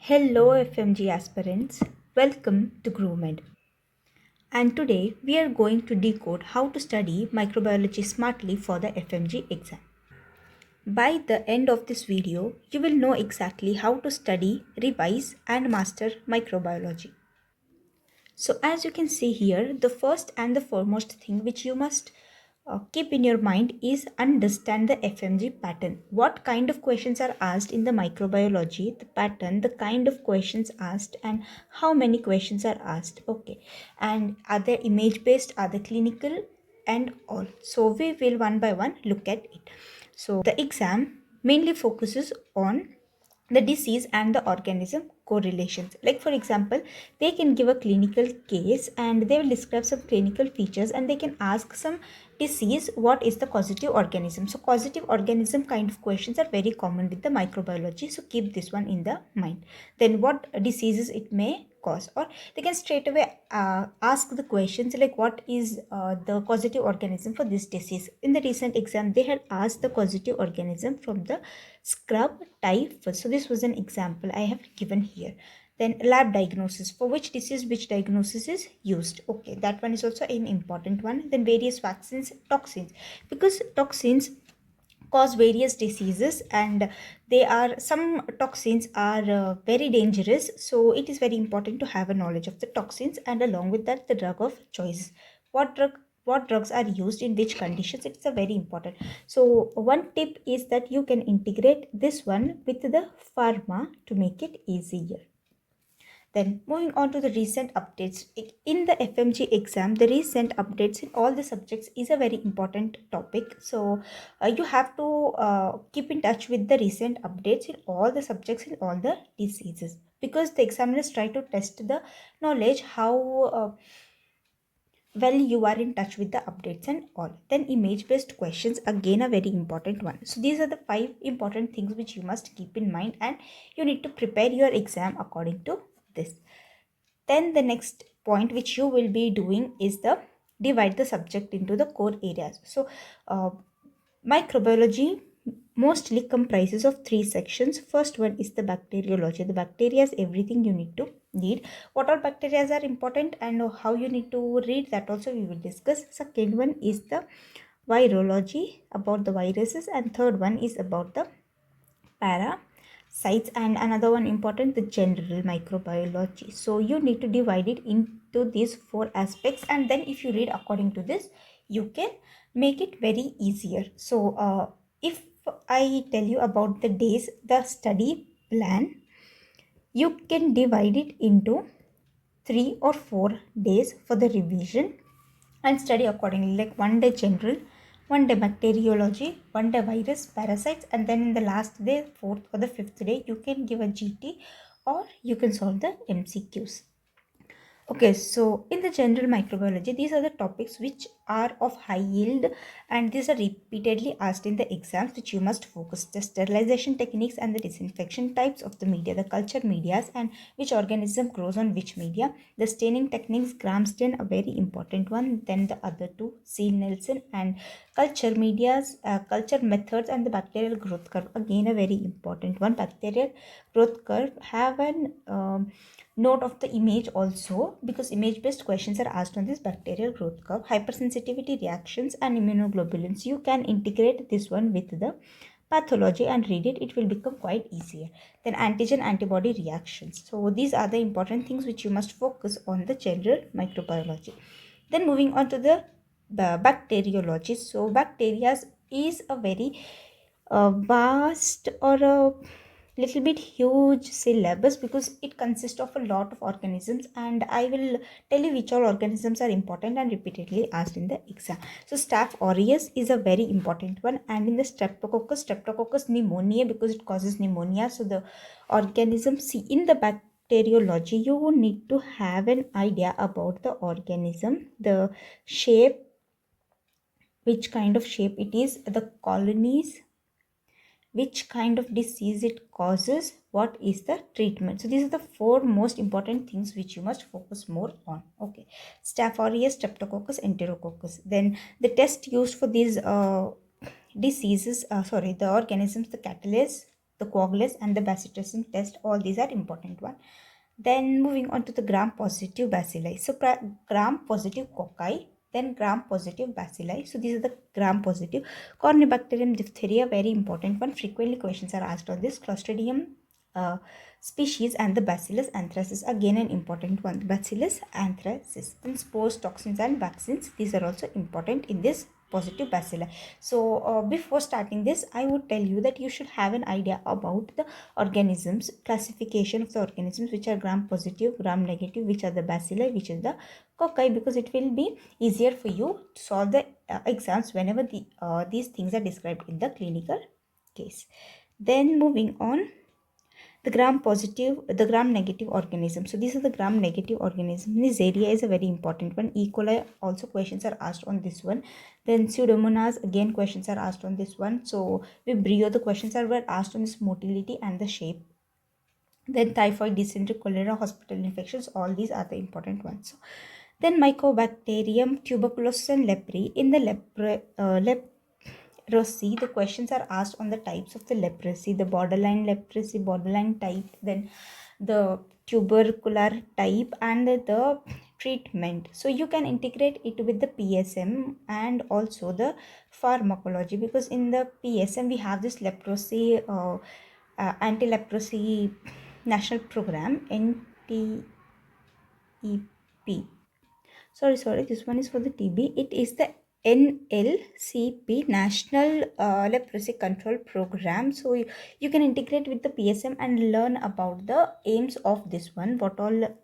Hello Fmge aspirants, welcome to GrowMed. And today we are going to decode how to study microbiology smartly for the Fmge exam. By the end of this video, you will know exactly how to study, revise and master microbiology. So as you can see here, the first and the foremost thing which you must keep in your mind is understand the FMG pattern. What kind of questions are asked in the microbiology, the pattern, the kind of questions asked and how many questions are asked. Okay. And are they image based, are they clinical and all. So we will one by one look at it. So the exam mainly focuses on the disease and the organism correlations. Like for example, they can give a clinical case and they will describe some clinical features and they can ask some disease, what is the causative organism. So causative organism kind of questions are very common with the microbiology, so keep this one in the mind. Then what diseases it may cause, or they can straight away ask the questions like what is the causative organism for this disease. In the recent exam they had asked the causative organism from the scrub type. So this was an example I have given here. Then lab diagnosis, for which disease which diagnosis is used. Okay, that one is also an important one. Then various vaccines, toxins, because toxins cause various diseases and they are, some toxins are very dangerous, so it is very important to have a knowledge of the toxins, and along with that the drug of choice, what drugs are used in which conditions. It's a very important. So one tip is that you can integrate this one with the pharma to make it easier. Then moving on to the recent updates. In the FMG exam, the recent updates in all the subjects is a very important topic. So you have to keep in touch with the recent updates in all the subjects in all the diseases, because the examiners try to test the knowledge how well you are in touch with the updates and all. Then image based questions, again a very important one. So these are the 5 important things which you must keep in mind and you need to prepare your exam according to this. Then the next point which you will be doing is the divide the subject into the core areas. So microbiology mostly comprises of 3 sections. First one is the bacteriology. The bacteria is everything you need to read. What all bacteria are important and how you need to read, that also we will discuss. Second one is the virology, about the viruses, and third one is about the parasites, and another one important, the general microbiology. So you need to divide it into these 4 aspects, and then if you read according to this you can make it very easier. So if I tell you about the days, the study plan, you can divide it into 3 or 4 days for the revision and study accordingly, like one day general, one day bacteriology, one day virus, parasites, and then in the last day, 4th or the 5th day, you can give a GT or you can solve the MCQs. Okay, so in the general microbiology, these are the topics which are of high yield and these are repeatedly asked in the exams, which you must focus: the sterilization techniques and the disinfection types of the media, the culture medias and which organism grows on which media, the staining techniques, gram stain, a very important one, then the other two, Seal-Nielsen, and culture medias, culture methods, and the bacterial growth curve, again a very important one. Bacterial growth curve have an note of the image also, because image based questions are asked on this bacterial growth curve. Hypersensitivity reactions and immunoglobulins, you can integrate this one with the pathology and read it, it will become quite easier. Then antigen antibody reactions, so these are the important things which you must focus on the general microbiology. Then moving on to the bacteriology. So bacteria is a very vast or a little bit huge syllabus, because it consists of a lot of organisms, and I will tell you which all organisms are important and repeatedly asked in the exam. So Staph aureus is a very important one, and in the streptococcus pneumoniae, because it causes pneumonia. So the organism, see, in the bacteriology you need to have an idea about the organism, the shape, which kind of shape it is, the colonies, which kind of disease it causes, what is the treatment. So these are the 4 most important things which you must focus more on. Okay, Staph aureus, streptococcus, enterococcus. Then the test used for these diseases, the organisms, the catalase, the coagulase and the bacillus test. All these are important one. Then moving on to the gram-positive bacilli. So gram-positive cocci, then gram-positive bacilli. So these are the gram-positive. Corynebacterium diphtheria, very important one. Frequently questions are asked on this. Clostridium uh, species and the Bacillus anthracis, again an important one. Bacillus anthracis. Then spores, toxins and vaccines. These are also important in this positive bacilli. So before starting this, I would tell you that you should have an idea about the organisms, classification of the organisms, which are gram positive, gram negative, which are the bacilli, which is the cocci, because it will be easier for you to solve the exams whenever these things are described in the clinical case. Then moving on, the gram positive, the gram negative organism. So these are the gram negative organisms. Neisseria is a very important one. E. coli, also questions are asked on this one. Then Pseudomonas, again questions are asked on this one. So Vibrio, the questions are were asked on this motility and the shape. Then typhoid, dysentery, cholera, hospital infections, all these are the important ones. So, then Mycobacterium, tuberculosis and leprae. In the leprosy, the questions are asked on the types of the leprosy, the borderline leprosy, borderline type, then the tubercular type and the treatment. So you can integrate it with the PSM and also the pharmacology, because in the PSM we have this leprosy anti-leprosy national program, NTEP. Sorry, this one is for the TB. It is the NLCP, National Leprosy Control Program. So you can integrate with the PSM and learn about the aims of this one, what all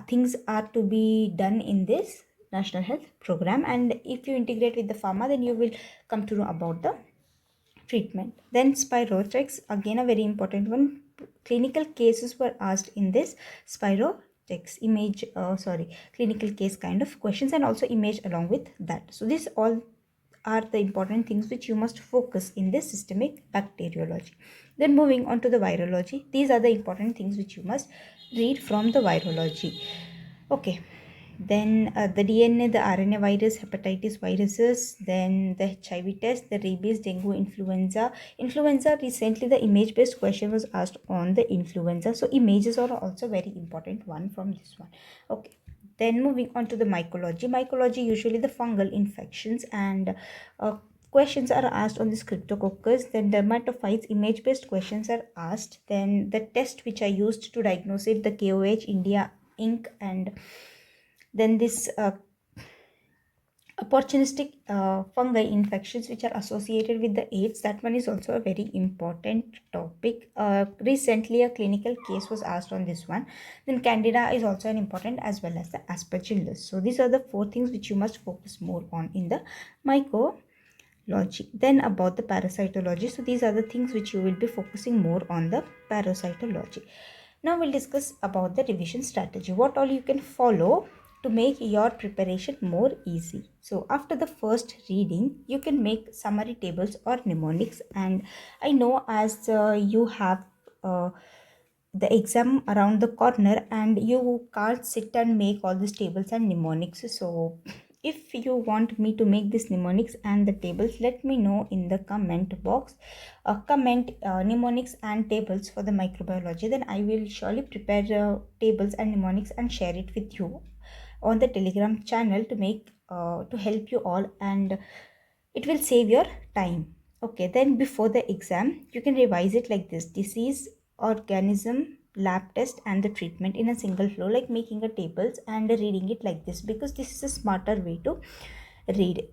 things are to be done in this National Health Program. And if you integrate with the pharma, then you will come to know about the treatment. Then Spirochex, again a very important one. Clinical cases were asked in this Spirochex image, clinical case kind of questions, and also image along with that. So this all are the important things which you must focus in this systemic bacteriology. Then moving on to the virology, these are the important things which you must read from the virology. Okay, then the DNA, the RNA virus, hepatitis viruses, then the HIV test, the rabies, dengue, influenza. Influenza, recently the image based question was asked on the influenza. So images are also very important one from this one. Okay. Then moving on to the mycology. Mycology, usually the fungal infections, and questions are asked on the cryptococcus. Then dermatophytes, image based questions are asked. Then the test which are used to diagnose it, the KOH, India Inc. And then this opportunistic fungi infections which are associated with the AIDS, that one is also a very important topic. Recently a clinical case was asked on this one. Then Candida is also an important, as well as the Aspergillus. So these are the four things which you must focus more on in the mycology. Then about the parasitology, so these are the things which you will be focusing more on the parasitology. Now we'll discuss about the revision strategy, what all you can follow to make your preparation more easy. So after the first reading, you can make summary tables or mnemonics. And I know as you have the exam around the corner and you can't sit and make all these tables and mnemonics. So if you want me to make these mnemonics and the tables, let me know in the comment box. Comment mnemonics and tables for the microbiology, then I will surely prepare tables and mnemonics and share it with you on the Telegram channel to make to help you all, and it will save your time. Okay, then before the exam you can revise it like this: disease, organism, lab test and the treatment in a single flow, like making a tables and reading it like this, because this is a smarter way to read.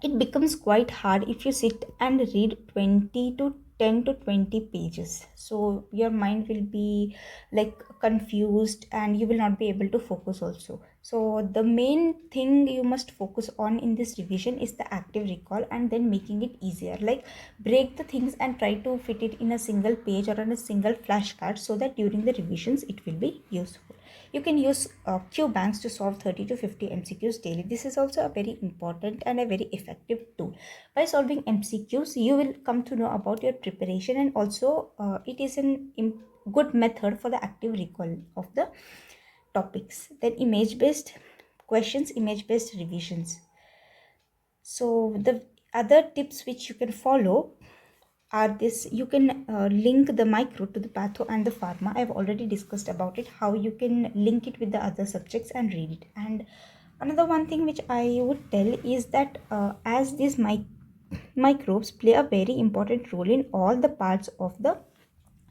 It becomes quite hard if you sit and read 20 to 10 to 20 pages, so your mind will be like confused and you will not be able to focus also. So the main thing you must focus on in this revision is the active recall, and then making it easier, like break the things and try to fit it in a single page or on a single flashcard, so that during the revisions it will be useful. You can use Q banks to solve 30 to 50 MCQs daily. This is also a very important and a very effective tool. By solving MCQs, you will come to know about your preparation, and also it is an good method for the active recall of the topics. Then image based questions, image based revisions. So the other tips which you can follow are this: you can link the micro to the patho and the pharma. I've already discussed about it, how you can link it with the other subjects and read it. And another one thing which I would tell is that as these microbes play a very important role in all the parts of the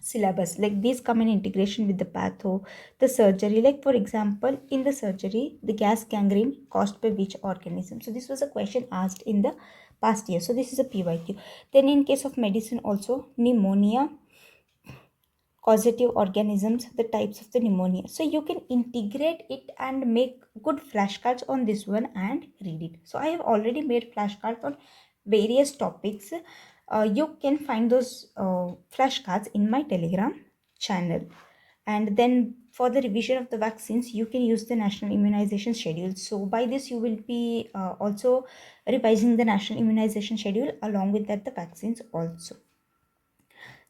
syllabus, like these come in integration with the patho, the surgery. Like for example, in the surgery, the gas gangrene caused by which organism? So this was a question asked in the past year, so this is a PYQ. Then in case of medicine also, pneumonia, causative organisms, the types of the pneumonia. So you can integrate it and make good flashcards on this one and read it. So I have already made flashcards on various topics. You can find those flashcards in my Telegram channel. And then for the revision of the vaccines, you can use the national immunization schedule. So by this you will be also revising the national immunization schedule, along with that the vaccines also.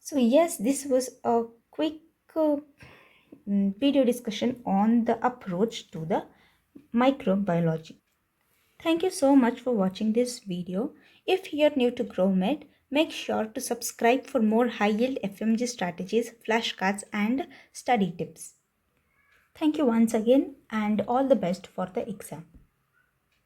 So yes, this was a quick uh, video discussion on the approach to the microbiology. Thank you so much for watching this video. If you're new to GrowMed, make sure to subscribe for more high-yield FMG strategies, flashcards and study tips. Thank you once again, and all the best for the exam.